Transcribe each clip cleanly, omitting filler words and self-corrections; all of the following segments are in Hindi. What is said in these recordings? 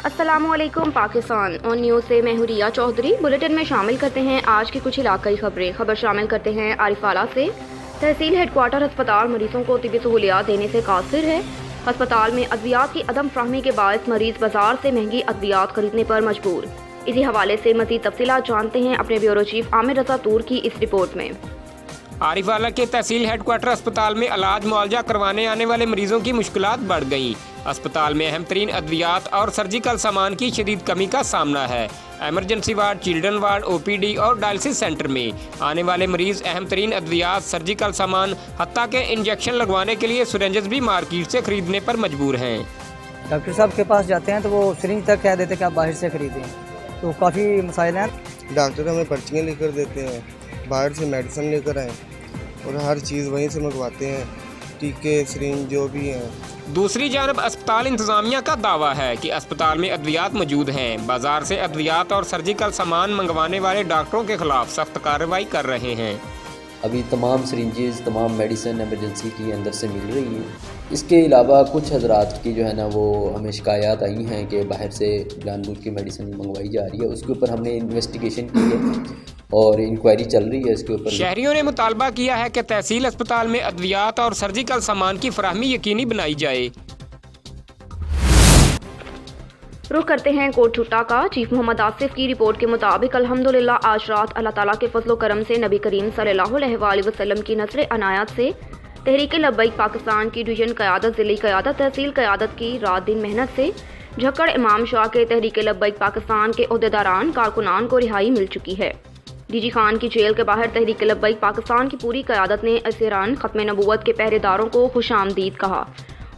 अस्सलामुअलैकुम पाकिस्तान और न्यूज़ से मैं हूं रिया चौधरी। बुलेटिन में शामिल करते हैं आज की कुछ इलाकाई खबर शामिल करते हैं आरिफाला से। तहसील हेडक्वार्टर अस्पताल मरीजों को तिब्बी सहूलियात देने से कासिर है। अस्पताल में अद्वियात की अदम फ्राहमी के बायस मरीज बाजार से महंगी अद्वियात खरीदने पर मजबूर। इसी हवाले से मज़ीद तफसीलात जानते हैं अपने ब्यूरो चीफ आमिर रजा तूर की इस रिपोर्ट में। आरिफाला के तहसील हेडक्वार्टर अस्पताल में इलाज मुआवजा करवाने आने वाले मरीजों की मुश्किलात बढ़ गईं। अस्पताल में अहम तरीन अद्वियात और सर्जिकल सामान की शदीद कमी का सामना है। Emergency ward, children ward, OPD और डायलिसिस सेंटर में आने वाले मरीज अहम तरीन अद्वियात, सर्जिकल सामान, हत्ता के इंजेक्शन लगवाने के लिए सिरेंजेस भी मार्केट से खरीदने पर मजबूर हैं। डॉक्टर साहब के पास जाते हैं तो वो सिरिंज तक कह देते कि आप बाहर से खरीदें, तो काफ़ी मसाइल हैं। डॉक्टर हमें पर्चियाँ लिख कर देते हैं, बाहर से मेडिसिन लेकर आएँ और हर चीज़ वहीं से मंगवाते हैं, टीके, सिरिंज जो भी हैं। दूसरी जानब अस्पताल इंतजामिया का दावा है कि अस्पताल में अद्वियात मौजूद हैं। बाजार से अद्वियात और सर्जिकल सामान मंगवाने वाले डॉक्टरों के खिलाफ सख्त कार्रवाई कर रहे हैं। अभी तमाम सिरिंजेस, तमाम मेडिसिन एमरजेंसी की अंदर से मिल रही हैं। इसके अलावा कुछ हजरात की जो है ना वो हमें शिकायत आई हैं कि बाहर से जानबूझ की मेडिसिन मंगवाई जा रही है। उसके ऊपर हमने इन्वेस्टिगेशन की है और इंक्वायरी चल रही है इसके ऊपर। शहरियों ने मुतालबा किया है कि तहसील अस्पताल में अद्वियात और सर्जिकल सामान की फराहमी यकीनी बनाई जाए। रुख करते हैं कोटछुट्टा का। चीफ मोहम्मद आसिफ की रिपोर्ट के मुताबिक अल्हम्दुलिल्लाह आज रात अल्लाह ताला के फजलो करम से नबी करीम सल्लल्लाहु अलैहि वसल्लम की नज़र अनायत से तहरीक लब्बैक पाकिस्तान की डिवीजन क़यादत, ज़िली क़यादत, तहसील क़यादत की रात दिन मेहनत से झक्कड़ इमाम शाह के तहरीक लब्बैक पाकिस्तान के ओहदेदारान कारकुनान को रिहाई मिल चुकी है। डीजी खान की जेल के बाहर तहरीक लब्बैक पाकिस्तान की पूरी क़यादत ने असीरान ख़त्म नबूवत के पहरेदारों को खुशामदीद कहा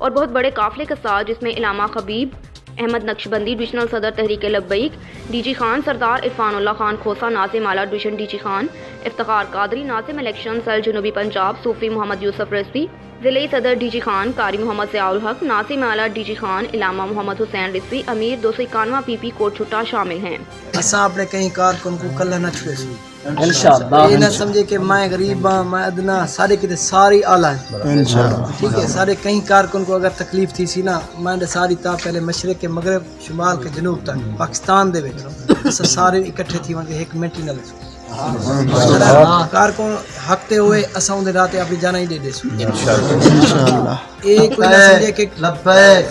और बहुत बड़े काफ़िले के साथ, जिसमें इलामा खबीब अहमद नक्शबंदी डिवीजनल सदर तहरीक लब्बैक, डीजी खान सरदार इरफानुल्लाह खान खोसा नाज़िम आला डिवीजन डीजी खान, इफ्तिखार कादरी नाज़िम इलेक्शन सेल जनूबी पंजाब, सूफी मोहम्मद यूसुफ रिजवी ज़िले सदर डीजी खान, कारी मोहम्मद ज़ियाउल हक, नासिम आला डीजी खान, इलामा मोहम्मद हुसैन रिजवी, अमीर 291 पीपी कोटछुट्टा शामिल हैं। असा अपने कहीं कारकुन को कल न छुए इंशाअल्लाह। ये ना समझे कि मैं गरीब हाँ, मैं अदना, सारे किते सारी आला है इंशाअल्लाह। ठीक है, सारे कहीं कारकुन को अगर तकलीफ थी सी ना, मैं सारी ता पहले मशरक के मगरब, शुमाल के जनूब तक पाकिस्तान दे विच सारे इकट्ठे थी वंदे एक मिनट न कारकुन हकते हुए असा उनके रात अपनी जाना ही दे दे इंशाअल्लाह। एक कोई ना समझे कि लब्बैक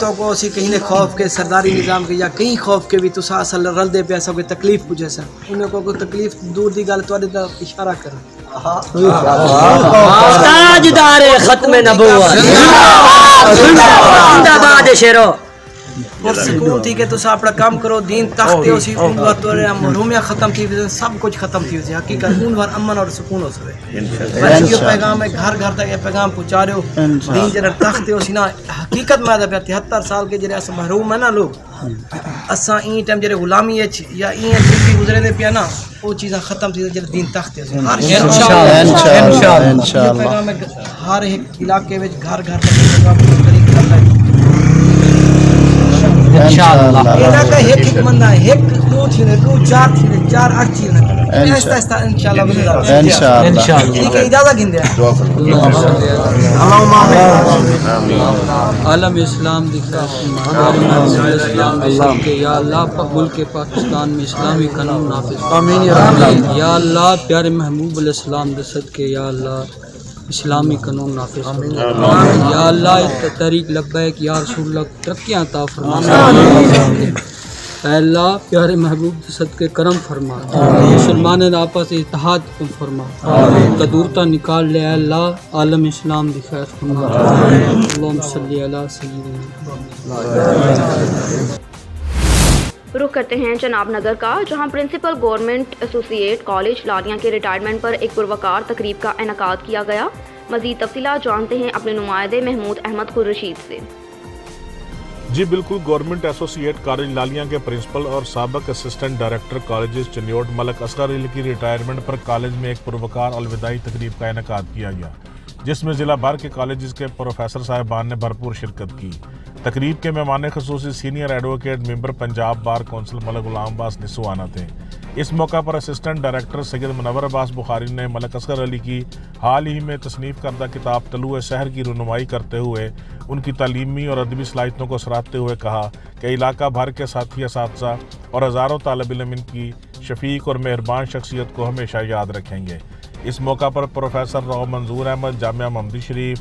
तो को सी कहीं ने खौफ के सरदारी निजाम के या कहीं खौफ के भी तुसा असल रल दे पे सब तकलीफ पुजे सर उन्हें को तकलीफ दूर दी गल तोड़े दा इशारा कर ताजदार खत्म नबूवत जिंदाबाद शेरो और सुकून थी कि तुसा अपना काम करो, दीन तख्ते हो सी उन वक्त और महरूमियां खत्म थी, सब कुछ खत्म थी उसे हकीकत उन वर अमन और सुकून हो सके। बस ये पैगाम है, घर घर तक ये पैगाम पहुंचा रहे हो। दीन जरा तख्ते हो सी ना हकीकत में 73 साल के जरे अस महरूम है ना लोग, असा ई टाइम जरे गुलामी है या ई जिंदगी गुजरे दे पिया ना, वो चीज़ें खत्म थी जरे दीन तख्ते हो इंशाअल्लाह इंशाअल्लाह। पैगाम है हर एक इलाके में घर घर तक पैगाम करीब करना है इंशाअल्लाह। इलाका एक बंदा एक दो थी दो चार थी चार आठ थी ऐसा ऐसा इंशाअल्लाह इंशाअल्लाह। ठीक है, इजाज़त गिंदे आलम इस्लाम दिखा इस्लाम के या अल्लाह मुल्क के पाकिस्तान में इस्लामी कानून नाफिज आमीन या अल्लाह। प्यारे महबूब अलैहिस्सलाम दे सदके या अल्लाह इस्लामी कानून नाफिज या अल्लाह। तहरीक लब्बैक या रसूल तरक्कियां अता फरमा अल्लाह। प्यारे महबूब दे सदके करम फरमा, मुसलमान आपस इत्तेहाद फरमा, कदूरता निकाल ले अल्लाह। आलम इस्लाम दी खैर फरमा, अल्लाहुम्मा सल्ली अला सय्यिदना। रुख करते हैं जनाब नगर का, जहां प्रिंसिपल गवर्नमेंट एसोसिएट कॉलेज लालियां के रिटायरमेंट पर एक पुरवकार तकरीब का इनेकाद किया गया। मज़ीद तफसीलात जानते हैं अपने नुमाइंदे महमूद अहमद खुर्रशीद से। जी बिल्कुल, गवर्नमेंट एसोसिएट कॉलेज लालियां के प्रिंसिपल और साबिक assistant director colleges Chiniot Malik Asghar Ali की रिटायरमेंट पर कॉलेज में एक पुरवकार अलविदाई तकरीब का इनेकाद किया गया, जिसमें ज़िला भर के कॉलेजेस के प्रोफेसर साहिबान ने भरपूर शिरकत की। तकरीब के मेहमान ख़ुसूसी senior advocate member Punjab bar council Malik Ghulam Abbas निस्सू आना थे। इस मौका पर असिस्टेंट डायरेक्टर सैयद मुनव्वर अब्बास बुखारी ने मलक असगर अली की हाल ही में तसनीफ़ करदा किताब तलुए शहर की रुनुमाई करते हुए उनकी तालीमी और अदबी सलाहियतों को सराहते हुए कहा कि इलाका भर के साथी असातिज़ा और हज़ारों तालिब इल्म इनकी शफीक और मेहरबान शख्सियत को हमेशा याद रखेंगे। इस मौका पर professor Rao Manzoor Ahmad Jamia Mohammadi Sharif,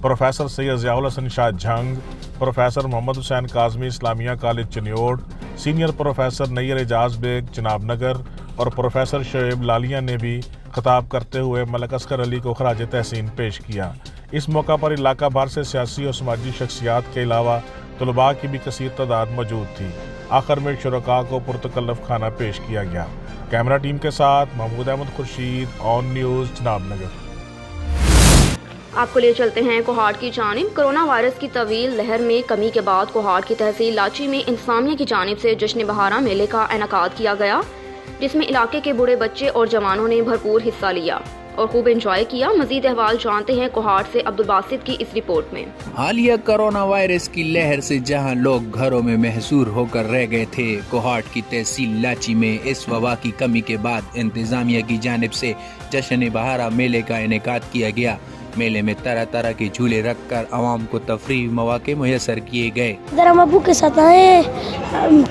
professor Syed Ziaul Hasan Shah Jhang, professor Mohammad Hussain Kazmi Islamia college Chiniot, senior professor Nayyar Ejaz Baig Chenab Nagar और प्रोफेसर शोएब लालिया ने भी खिताब करते हुए मलक असगर अली को खराज तहसीन पेश किया। इस मौका पर इलाका भर से सियासी और समाजी शख्सियात के अलावा तलबा की भी कसीर तादाद मौजूद थी। आखिर में शुरका को पुरतकल्लफ खाना पेश किया गया। कैमरा टीम के साथ महमूद अहमद खुर्शीद, ऑन न्यूज़ चनाब नगर। आपको ले चलते हैं कोहाट की जानिब। कोरोना वायरस की तवील लहर में कमी के बाद कोहाट की तहसील लाची में इंतजामिया की जानिब से जश्न बहारा मेले का इनेकाद किया गया, जिसमें इलाके के बूढ़े बच्चे और जवानों ने भरपूर हिस्सा लिया और खूब एंजॉय किया। मजीद अहवाल जानते हैं कोहाट से अब्दुल बासित की इस रिपोर्ट में। हालिया कोरोना वायरस की लहर से जहां लोग घरों में महसूर होकर रह गए थे, कोहाट की तहसील लाची में इस वबा की कमी के बाद इंतजामिया की जानिब से जश्न बहारा मेले का इनेकाद किया गया। मेले में तरह तरह के झूले रखकर आवाम को तफरीही मौके मुयसर किए गए। इधर हम अबू के साथ आए हैं,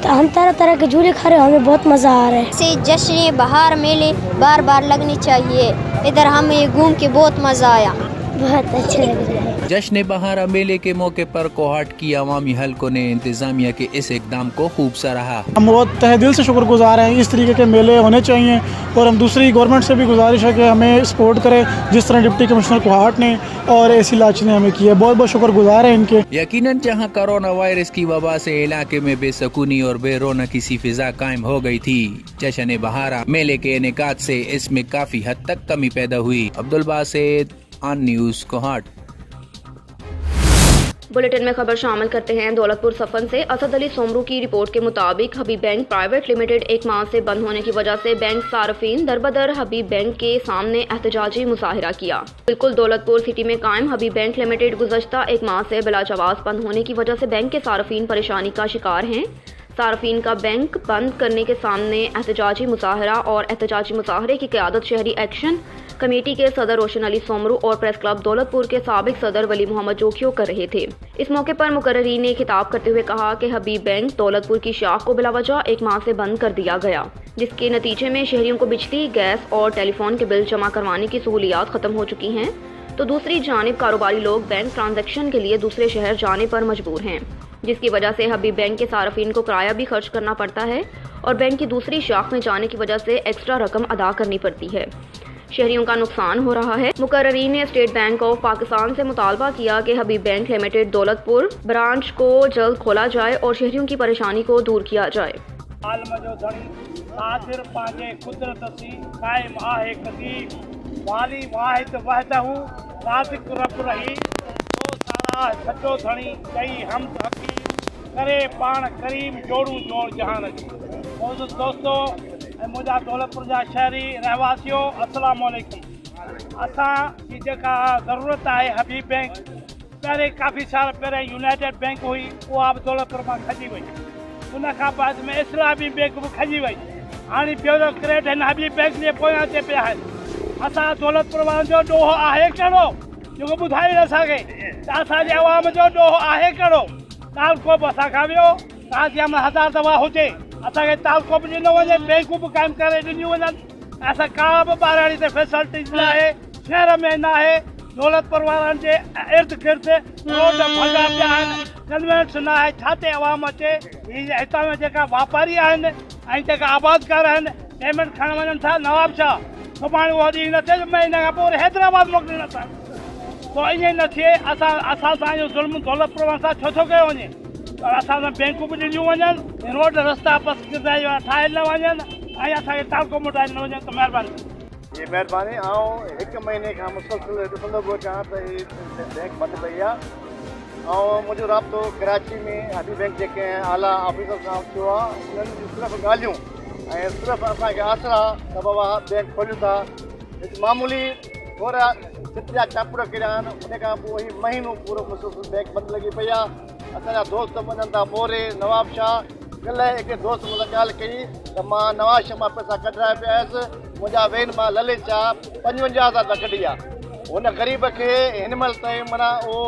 हम तरह तरह के झूले खा रहे हैं, हमें बहुत मजा आ रहा है। से जश्न बहार मेले बार बार लगनी चाहिए। इधर हमें घूम के बहुत मजा आया, बहुत अच्छे लग रहे हैं। जश्न बहारा मेले के मौके पर कोहाट की अवामी हलकों ने इंतजामिया के इस इकदाम को खूब सराहा। हम बहुत तहे दिल से शुक्रगुजार हैं। इस तरीके के मेले होने चाहिए और हम दूसरी गवर्नमेंट से भी गुजारिश है कि हमें सपोर्ट करें, जिस तरह डिप्टी कमिश्नर कोहाट ने और एसी लाची ने हमें किया। बहुत बहुत शुक्रगुजार है इनके। यकीनन जहां कोरोना वायरस की वबा से इलाके में बेसकूनी और बेरौनकी सी फिजा कायम हो गई थी, जश्न बहारा मेले के इनेकाद से इसमें काफी हद तक कमी पैदा हुई। Abdul Basit, on news Kohat. Bulletin में खबर शामिल करते हैं दौलतपुर सफन से। असद अली सोमरू की रिपोर्ट के मुताबिक हबीब बैंक प्राइवेट लिमिटेड एक माह से बंद होने की वजह से बैंक सार्फिन दरबदर हबीब बैंक के सामने एहतजाजी मुजाहिरा किया। बिल्कुल दौलतपुर सिटी में कायम हबीब बैंक लिमिटेड गुज़श्ता एक माह से बिलाजवाज़ बंद होने की वजह से बैंक के सार्फिन परेशानी का शिकार हैं। सार्फिन का बैंक बंद करने के सामने एहतजाजी मुजाहरा और एहतजाजी मुजाहरे की क़यादत शहरी एक्शन कमेटी के सदर रोशन अली सोमरू और प्रेस क्लब दौलतपुर के साबिक सदर वली मोहम्मद जोखियो कर रहे थे। इस मौके पर मुकर्रीन ने खिताब करते हुए कहा कि हबीब बैंक दौलतपुर की शाख को बिलावजह एक माह से बंद कर दिया गया, जिसके नतीजे में शहरियों को बिजली, गैस और टेलीफोन के बिल जमा करवाने की सहूलियात खत्म हो चुकी हैं, तो दूसरी जानिब कारोबारी लोग बैंक ट्रांजैक्शन के लिए दूसरे शहर जाने पर मजबूर हैं, जिसकी वजह से हबीब बैंक के सार्फिन को किराया भी खर्च करना पड़ता है और बैंक की दूसरी शाख में जाने की वजह से एक्स्ट्रा रकम अदा करनी पड़ती है। शहरियों का नुकसान हो रहा है। मुकर्रीन ने स्टेट बैंक ऑफ पाकिस्तान से मुतालबा किया कि हबीब बैंक लिमिटेड दौलतपुर ब्रांच को जल्द खोला जाए और शहरियों की परेशानी को दूर किया जाए। दोस्तों, मुझा दौलतपुर जा शहरी रहवासियों, अस्सलाम वालेकुम। असां जी जेका ज़रूरत आहे हबीब बैंक, पहिरें काफ़ी साल पहिरें यूनाइटेड बैंक हुई, उहा बि दौलतपुर मां खजी वई। उन खां बाद में इस्लामी बैंक बि खजी वई। हाणे ब्यूरोक्रेट आहिनि हबीब बैंक जे पोयां ते पिया आहिनि। असां दौलतपुर वारनि जो ॾोहो आहे कहिड़ो जेको ॿुधाई न सघे, त असांजे अवाम जो ॾोहो आहे कहिड़ो। तालको बि असां खां वियो, तव्हांजी महिल 1000 दफ़ा हुजे, असांखे तालको बि ॾिनो वञे, बैंकूं बि क़ाइमु करे ॾिनियूं वञनि। असां का बि ॿारहड़ी ते फैसिलिटीज़ न आहे, शहर में न आहे। दौलतपुर वारनि जे इर्द गिर्द रोड भॻा पिया आहिनि, कन्वेंस न आहे। छा ते अवाम अचे? हीअ हितां में जेका वापारी आहिनि ऐं जेका आबादकार आहिनि, पेमेंट खणण वञनि था नवाब शाह, सुभाणे उहो ॾींहुं न थिए, महीने खां पोइ हैदराबाद मोकिलींदा था। पोइ ईअं न थिए। असां सां इहो ज़ुल्म दौलतपुर वारनि सां छो थो कयो वञे? असां बैंकूं बि ॾिनियूं वञनि, रोड रस्ता बसि ठाहे न वञनि ऐं असांखे तालको मोटाए न वञनि, त महिरबानी। जी महिरबानी। हिकु महीने खां मुसलसिल ॾिसंदो पियो अचां त हीअ बैंक बंदि पई आहे ऐं मुंहिंजो राब्तो कराची में हबीब बैंक जेके आला ऑफिसर सां थियो आहे, उन्हनि जी सिर्फ़ु ॻाल्हियूं ऐं सिर्फ़ु असांखे आसरा त बाबा बैंक खोलियूं था। हिकु मामूली थोरा चिटिया चापड़ किरिया आहिनि, उन खां पोइ महीनो पूरो मुसलसिल बैंक बंदि लॻी पई आहे। असांजा दोस्त वञनि था मोरे, नवाब शाह, कल्ह हिकिड़े दोस्त मूंसां ॻाल्हि कई त मां नवाज़ शर्मा पैसा कढाए पियसि, मुंहिंजा वेन मां ललित 55,000 त कढी आहे। हुन ग़रीब खे हिन महिल ताईं माना उहो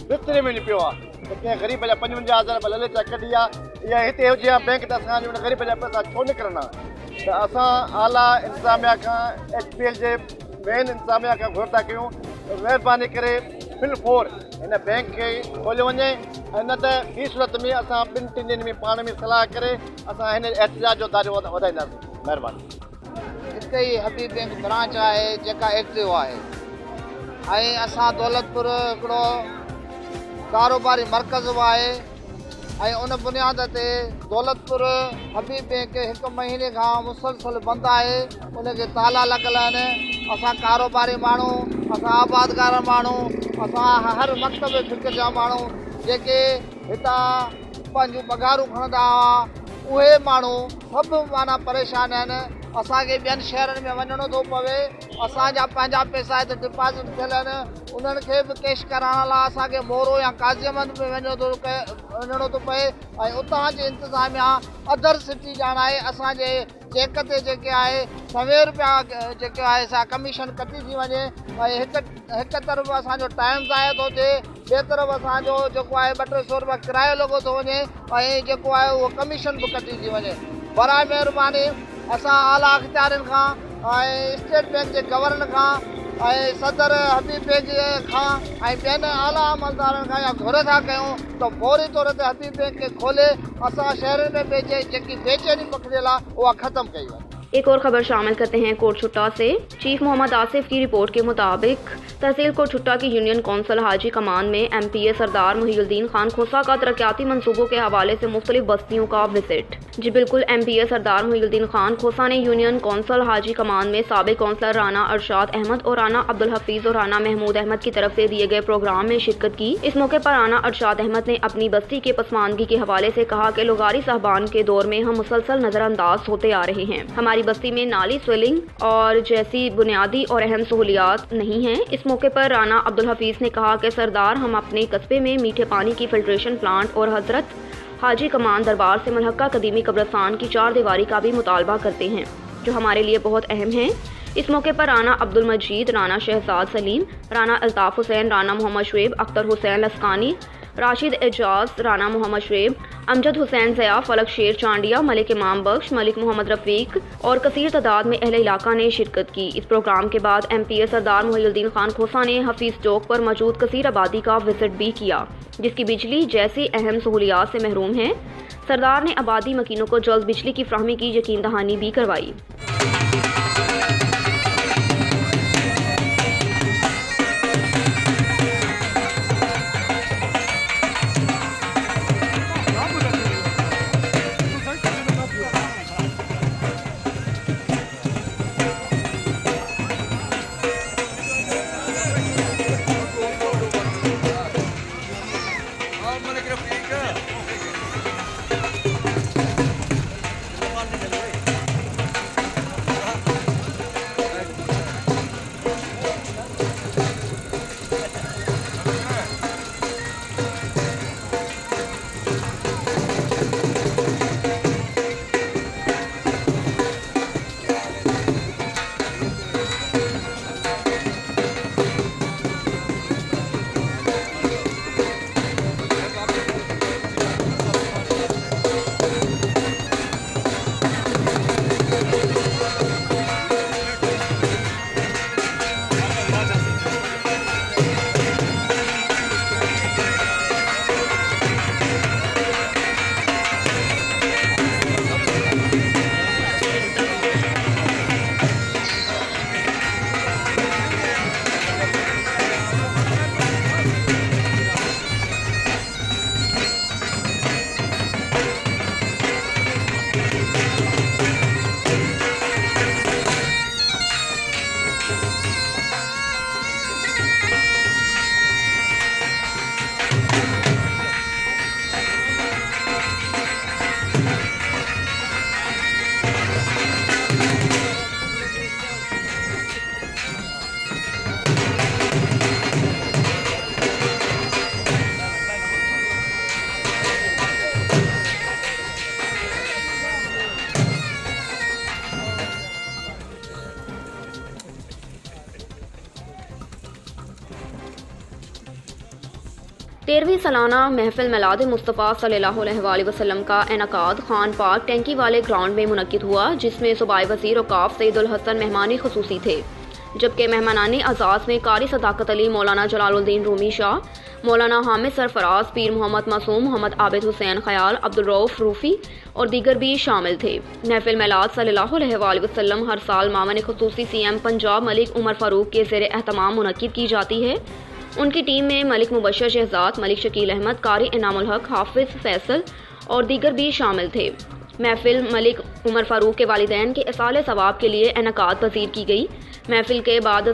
बिस्तरे में पियो आहे त कंहिं ग़रीब जा 55,000 ललित कढी आहे। इहा हिते हुजे हा बैंक त असांजे हुन ग़रीब जा पैसा छो निकिरनि हा। त असां आला इंतिज़ामिया खां HPL जे मेन इंतिज़ामिया खां घुर था कयूं महिरबानी करे फिलफोर हिन बैंक खे खोलियो वञे, ऐं न त ॿी सूरत में असां 2-3 ॾींहंनि में पाण में सलाह करे असां हिन एहतिजाज जो दायरो वधाईंदासीं। महिरबानी। हिकु ई हबीब बैंक ब्रांच आहे जेका एक्टिव आहे ऐं असां दौलतपुर हिकिड़ो कारोबारी मर्कज़ बि आहे ऐं उन बुनियाद ते दौलतपुर हबीब बैंक 1 महीने खां मुसलसल बंदि आहे, उनखे ताला लॻल आहिनि। असां कारोबारी माण्हू, असां आबादगार माण्हू, असां हर मकतब फिक्र जा माण्हू जेके हितां पंहिंजूं पघारूं खणंदा हुआ उहे माण्हू सभु माना परेशान आहिनि। असांखे ॿियनि शहरनि में वञिणो थो पवे, असांजा पंहिंजा पैसा हिते डिपॉज़िट थियल आहिनि, उन्हनि खे बि कैश कराइण लाइ असांखे मोरो या काज़ियमंद में वञिणो थो पए ऐं उतां जी इंतिज़ामिया अदर सिटी ॼाण आहे। असांजे चेक ते जेके आहे 100 रुपया जेके आहे सा कमीशन कटी थी वञे ऐं हिकु तरफ़ असांजो टाइम ज़ाया थो थिए, ॿिए तरफ़ असांजो जेको आहे 200-300 रुपया किरायो लॻो थो वञे ऐं जेको आहे उहो कमीशन बि कटी थी वञे। बराए महिरबानी असां आला अख़्तियारनि खां ऐं स्टेट बैंक जे गवर्नर खां ऐं सदर हबीब बैंक खां ऐं ॿियनि आला अमलदारनि खां या घुर था कयूं त फौरी तौर ते हबीब बैंक खे खोले असां शहरनि में जेकी बेचैनी पकड़ियल आहे उहा ख़त्म कई वञे। एक और खबर शामिल करते हैं कोटछुट्टा से। चीफ मोहम्मद आसिफ की रिपोर्ट के मुताबिक तहसील कोटछुट्टा की यूनियन कौंसिल हाजी कमान में MPA सरदार मोहिउद्दीन खान खोसा का तरक्याती मंसूबों के हवाले से मुख्तलिफ बस्तियों का विजिट। जी बिल्कुल, MPA सरदार मोहिउद्दीन खान खोसा ने यूनियन कौंसिल हाजी कमान में साबिक कौंसलर राना अरशाद अहमद और राना अब्दुल हफीज और राना महमूद अहमद की तरफ से दिए गए प्रोग्राम में शिरकत की। इस मौके पर राना अरशाद अहमद ने अपनी बस्ती के पसमानदगी के हवाले से कहा कि लोगारी साहबान के दौर में हम मुसलसल नजरअंदाज होते आ रहे हैं। हमारी बस्ती में नाली स्वेलिंग और जैसी बुनियादी और अहम सहूलियात नहीं हैं। इस मौके पर राना अब्दुल हफीज ने कहा कि सरदार हम अपने कस्बे में मीठे पानी की फिल्ट्रेशन प्लांट और हजरत हाजी कमान दरबार से मुल्हका कदीमी कब्रिस्तान की 4 दीवारी का भी मुतालबा करते हैं, जो हमारे लिए बहुत अहम है। इस मौके पर राना अब्दुल मजीद, राना शहजाद सलीम, राना अल्ताफ हुसैन, राना मोहम्मद शुएब, अख्तर हुसैन लस्कानी, राशिद एजाज, राना मोहम्मद शुएब, अमजद हुसैन ज़या, फलक शेर चांडिया, मलिक इमाम बख्श, मलिक मोहम्मद रफ़ीक और कसीर तादाद में अहले इलाका ने शिरकत की। इस प्रोग्राम के बाद MPA सरदार मोहिउद्दीन खान खोसा ने हफीज चौक पर मौजूद कसीर आबादी का विजिट भी किया, जिसकी बिजली जैसी अहम सहूलियात से महरूम है। सरदार ने आबादी मकीनों को जल्द बिजली की फ्राहमी की यकीन दहानी भी करवाई। 13वीं सालाना महफिल मिलाद मुस्तफ़ा सल्लल्लाहु अलैहि वसल्लम का इनेकाद खान पार्क टैंकी वाले ग्राउंड में मुनक्किद हुआ, जिसमें सूबाई वज़ीर औक़ाफ़ सईदुल हसन मेहमानी ख़ुसूसी थे, जबकि मेहमानाने अज़ाज़ में कारी सदाकत अली, मौलाना जलालुद्दीन रूमी शाह, मौलाना हामिद सरफराज, पीर मोहम्मद मासूम, मोहम्मद आबिद हुसैन ख़याल, अब्दुल रऊफ़ रूफ़ी और दीगर भी शामिल थे। महफिल मिलाद सल्लल्लाहु अलैहि वसल्लम हर साल मामन ख़ुसूसी CM पंजाब मलिक उमर फ़ारूक के ज़ेर एहतमाम मुनक्किद की जाती है। उनकी टीम में मलिक मुबशर शहजाद, मलिक शकील अहमद, कारी इनामुल हक, हाफिज़ फैसल और दीगर भी शामिल थे। महफिल मलिक उमर फ़ारूक के वालिदैन के इसाले सवाब के लिए इनेकाद पज़ीर की गई। महफिल के बाद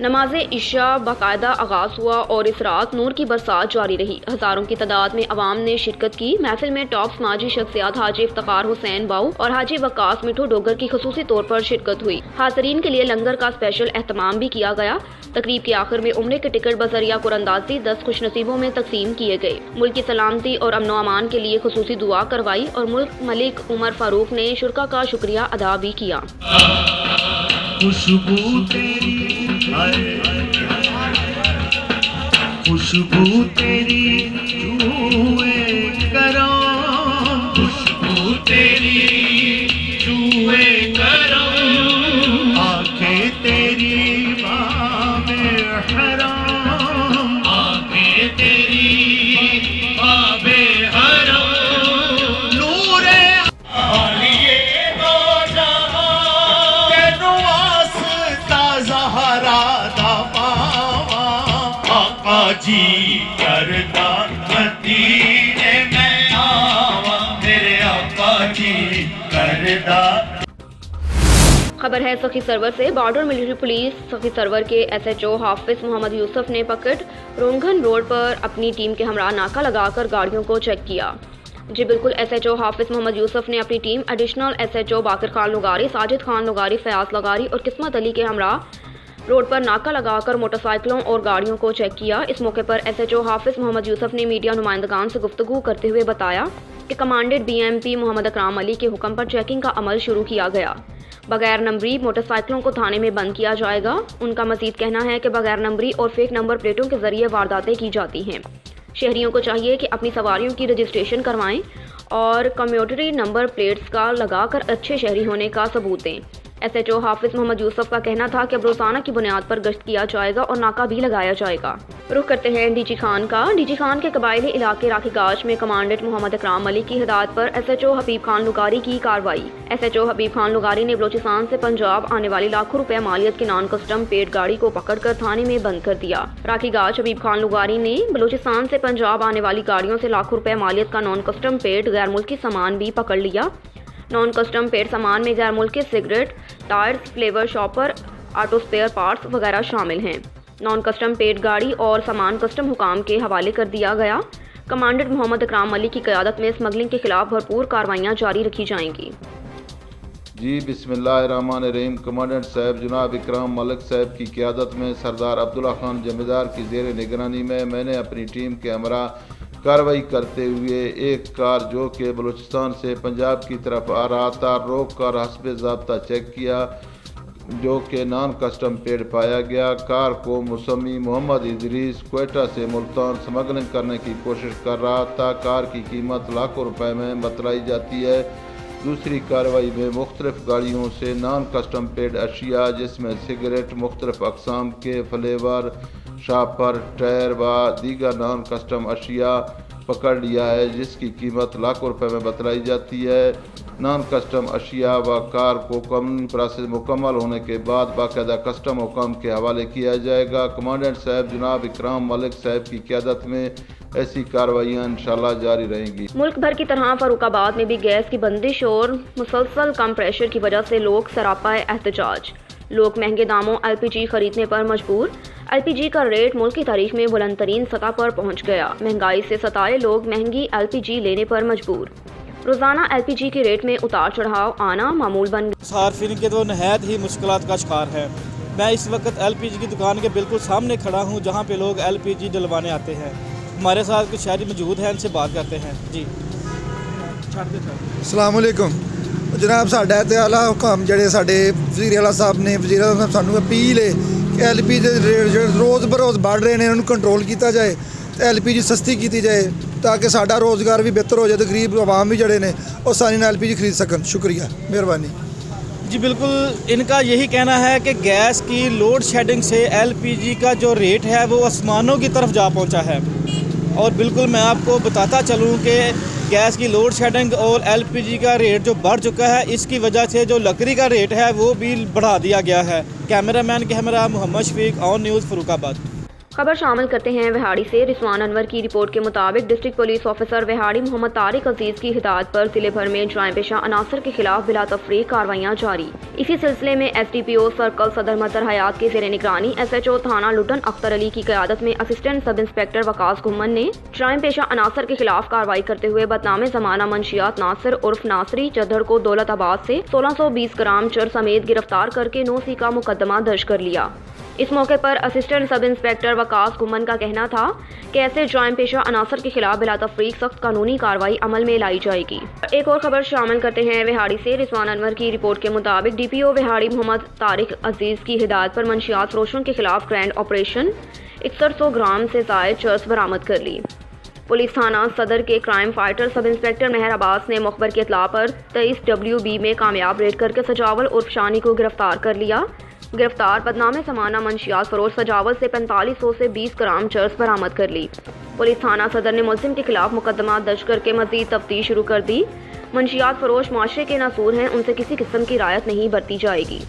नमाज इशा बाकायदा आगाज़ हुआ और इस रात नूर की बरसात जारी रही। हज़ारों की तादाद में अवाम ने शिरकत की। महफिल में टॉप समाजी शख्सियात हाजी इफ्तिखार हुसैन बाऊ और हाजी वक्कास मिठू डोगर की खुसूसी तौर पर शिरकत हुई। हाज़रीन के लिए लंगर का स्पेशल एहतमाम भी किया गया। तकरीब के आखिर में उम्रे के टिकट बजरिया कुरंदाजी 10 खुशनसीबों में तकसीम किए गए। मुल्क की सलामती और अमनो अमान के लिए खुसूसी दुआ करवाई और मुल्क मलिक उमर फ़ारूक ने शुरका का शुक्रिया अदा भी किया। खुशबू तेरी खुशबू तेरी जुए करो, खुशबू तेरी जुए करो, आंखें तेरी बाबे हराम, आंखें तेरी बाबे हराम, नूरे आलिए दो जहां तेनु वास्ता ज़हरा दा पावा, आका जी करदा मदीने में आवा, मेरे आका जी करदा। खबर है सखी सरवर से। बॉर्डर मिलिट्री पुलिस सखी सरवर के SHO हाफिज मोहम्मद यूसुफ ने पकड़ रोंगन रोड पर अपनी टीम के हमरा नाका लगाकर गाड़ियों को चेक किया। जी बिल्कुल, SHO हाफिज मोहम्मद यूसुफ ने अपनी टीम एडिशनल SHO बाकिर खान लुगारी, साजिद खान लुगारी, फयाज लुगारी और किस्मत अली के हमरा रोड पर नाका लगाकर मोटरसाइकिलों और गाड़ियों को चेक किया। इस मौके पर SHO हाफिज मोहम्मद यूसुफ ने मीडिया नुमाइंदगान से गुफ्तगू करते हुए बताया कि कमांडेंट BMP मोहम्मद अकराम अली के हुक्म पर चेकिंग का अमल शुरू किया गया। बगैर नंबरी मोटरसाइकिलों को थाने में बंद किया जाएगा। उनका मजीद कहना है कि बगैर नंबरी और फेक नंबर प्लेटों के जरिए वारदातें की जाती हैं। शहरियों को चाहिए कि अपनी सवारियों की रजिस्ट्रेशन करवाएं और कम्यूटरी नंबर प्लेट्स का लगाकर अच्छे शहरी होने का सबूत दें। SHO हाफिज मोहम्मद यूसुफ का कहना था कि अब रोजाना की बुनियाद पर गश्त किया जाएगा और नाका भी लगाया जाएगा। रुख करते हैं DG खान का। DG खान के कबायली इलाके राखीगाज में कमांडेंट मोहम्मद अकराम अली की हिदायत पर SHO हबीब खान लुगारी की कार्रवाई। SHO हबीब खान लुगारी ने बलोचिस्तान से पंजाब आने वाली लाखों रुपए मालियत की नॉन कस्टम पेड गाड़ी को पकड़कर थाने में बंद कर दिया। राखीगाज हबीब खान लुगारी ने बलोचिस्तान से पंजाब आने वाली गाड़ियों से लाखों रुपए मालियत का नॉन कस्टम पेड गैर मुल्की सामान भी पकड़ लिया। नॉन कस्टम पेड सामान में गैर मुल्की cigarette, tyres, flavour shopper, auto spare parts वगैरह शामिल हैं। नॉन कस्टम पेड गाड़ी और सामान कस्टम हुकाम के हवाले कर दिया गया। कमांडेंट मोहम्मद अकराम अली की क़यादत में स्मगलिंग के खिलाफ भरपूर कार्रवाइयाँ जारी रखी जाएंगी। जी बिस्मिल्लाहिर्रहमानिर्रहीम। कमांडेंट साहब जनाब इकराम मलिक साहब की क़यादत में सरदार अब्दुल्ला खान जमींदार की ज़ेर निगरानी में मैंने अपनी टीम के हमरा कार्रवाई करते हुए एक कार जो कि बलूचिस्तान से पंजाब की तरफ आ रहा था रोक कर हस्बे ज़ाब्ता चेक किया, जो कि नॉन कस्टम पेड पाया गया। कार को मुसम्मी मोहम्मद इदरीस क्वेटा से मुल्तान स्मगलिंग करने की कोशिश कर रहा था। कार की कीमत लाखों रुपए में बतलाई जाती है। दूसरी कार्रवाई में मुख्तलिफ गाड़ियों से नॉन कस्टम पेड अशिया जिसमें सिगरेट, मुख्तलिफ अकसाम के फ्लेवर, शापर, टायर व दीगर नॉन कस्टम अशिया पकड़ लिया है, जिसकी कीमत लाखों रुपए में बतलाई जाती है। नॉन कस्टम अशिया व कार को कानूनी प्रोसेस मुकम्मल होने के बाद बाकायदा कस्टम हुकाम के हवाले किया जाएगा। कमांडेंट साहब जनाब इकराम मलिक साहब की क़यादत में ऐसी कार्रवाइयाँ इंशाल्लाह जारी रहेंगी। मुल्क भर की तरह फर्रुखाबाद में भी गैस की बंदिश और मुसलसल कम प्रेशर की वजह से लोग सरापा एहतजाज। लोग महंगे दामों LPG खरीदने पर मजबूर। LPG का रेट मुल्क की तारीख में बुलंद तरीन सतह पर पहुँच गया। महंगाई से सताए लोग महंगी LPG लेने पर मजबूर। रोज़ाना LPG के रेट में उतार चढ़ाव आना मामूल बन गया। सार्फिन के तो नहायत ही मुश्किलात का शिकार है। मैं इस वक्त LPG की दुकान के बिल्कुल सामने खड़ा हूँ, जहाँ पे लोग LPG डलवाने आते हैं। हमारे साथ कुछ शहरी मौजूद हैं, इनसे बात करते हैं। जी अस्सलाम वालेकुम जनाब, साडा ते आला हुकाम ਜਿਹੜੇ ਸਾਡੇ ਵਜ਼ੀਰ ਆਲਾ ਸਾਹਿਬ ਨੇ ਵਜ਼ੀਰ ਆਲਾ ਸਾਨੂੰ ਅਪੀਲ ਹੈ ਕਿ LPG ਦੇ ਰੇਟ ਜਿਹੜੇ ਰੋਜ਼ ਬਰੋਜ਼ ਵੱਧ ਰਹੇ ਨੇ ਉਹਨਾਂ ਨੂੰ ਕੰਟਰੋਲ ਕੀਤਾ ਜਾਏ LPG सस्ती की जाए ताकि साडा रोज़गार भी बेहतर हो जाए तो गरीब आवाम भी जड़े ने आसानी नाल LPG खरीद सकन। शुक्रिया, मेहरबानी जी। बिल्कुल इनका यही कहना है कि गैस की लोड शेडिंग से LPG का जो रेट है वो आसमानों की तरफ जा पहुंचा है। और बिल्कुल मैं आपको बताता चलूं कि गैस की लोड शेडिंग और LPG का रेट जो बढ़ चुका है, इसकी वजह से जो लकड़ी का रेट है वो भी बढ़ा दिया गया है। कैमरामैन के हमरा मोहम्मद शफीक, ऑन न्यूज़, फरुखाबाद। खबर शामिल करते हैं विहाड़ी से। रिजवान अनवर की रिपोर्ट के मुताबिक district police officer Vehari Mohammad Tariq Aziz की हिदायत पर जिले भर में जराइम पेशा अनासर के खिलाफ बिला तफरीक कार्रवाइयाँ जारी। इसी सिलसिले में SDPO सर्कल सदर मजहर हयात के ज़ेरे निगरानी SHO थाना लुटन अख्तर अली की क़यादत में assistant sub inspector Waqas Ghumman ने जराइम पेशा अनासर के खिलाफ कार्रवाई करते हुए बदनाम ज़माना मंशियात नासिर उर्फ नासरी चद्दर को दौलताबाद से 1620 ग्राम चर समेत गिरफ्तार करके 9 सी का मुकदमा दर्ज कर लिया। इस मौके पर assistant sub inspector Waqas Ghumman का कहना था कि ऐसे जराइम पेशा अनासर के खिलाफ बिला तफरीक सख्त कानूनी कार्रवाई अमल में लाई जाएगी। एक और खबर शामिल करते हैं विहाड़ी से। रिजवान अनवर की रिपोर्ट के मुताबिक DPO विहाड़ी मोहम्मद तारिक अजीज की हिदायत पर मंशियात फरोशों के खिलाफ ग्रैंड ऑपरेशन 6100 ग्राम से ज़ायद चर्स बरामद कर ली। पुलिस थाना सदर के क्राइम फाइटर सब इंस्पेक्टर मेहर अब्बास ने मुखबर की इतला पर 23 WB में कामयाब रेड करके सजावल उर्फ शानी को गिरफ्तार कर लिया। गिरफ्तार बदनामे समाना मंशियात फरोश सजावल से 4500 से 20 ग्राम चर्स बरामद कर ली। पुलिस थाना सदर ने मुलजिम के खिलाफ मुकदमा दर्ज करके मजीद तफ्तीश शुरू कर दी। मंशियात फरोश माशरे के नासूर हैं, उनसे किसी किस्म की रियायत नहीं बरती जाएगी।